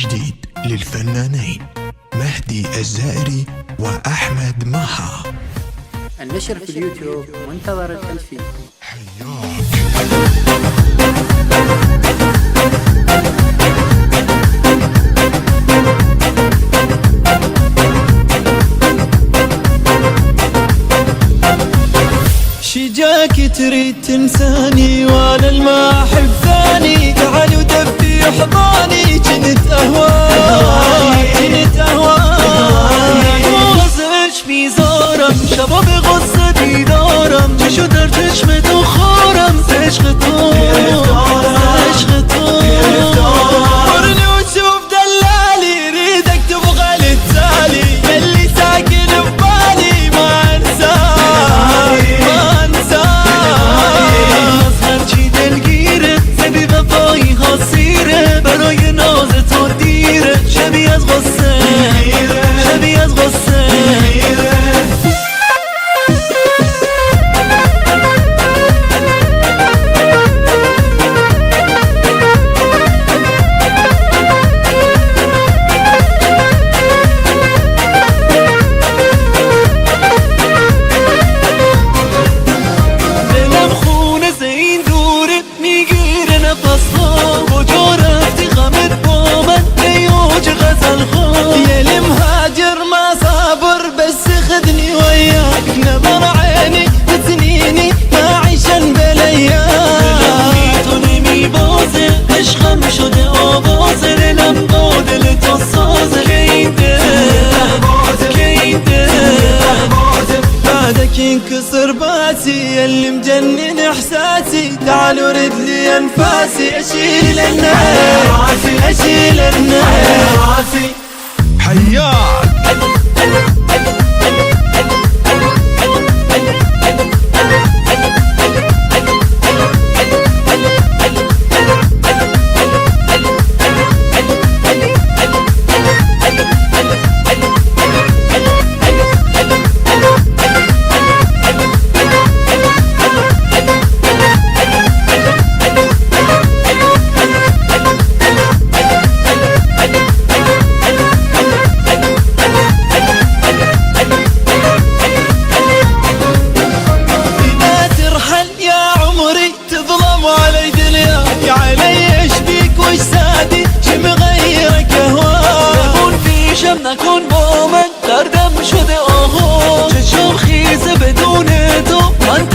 جديد للفنانين مهدي الزائري وأحمد مها. النشر في اليوتيوب منتظر الخلفي. حياك. شجاك تريد تنساني وانا الما احب ثاني، تعال ودفي حضاني كنت اهواك وغزش في زارم شباب غصتي دارم جشو در چشمت و خارم سش خطور برني وتشوف دلالي ريدك تبغى للتالي اللي ساكن ببالي ما انساك هرچی دلگیره سبی وفایی خاصیره برای نازت و دیره شبیه از غصه ينكسر باسي اللي مجنن احساسي، تعال ورد لي انفاسي اشيل النار حياك. نکن با من دردم شده آها چشم خیزه بدون تو من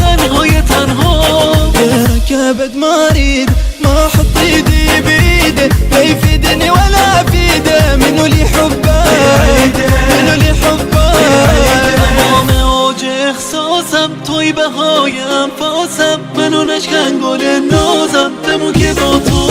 تنها بركبت مريض ما حط ايدي بيده لا يفيدني ولا افيده منو لي حبه تمام اوج احساسم توی بهای انفاسم منو نشکن گل نازم بمون که با تو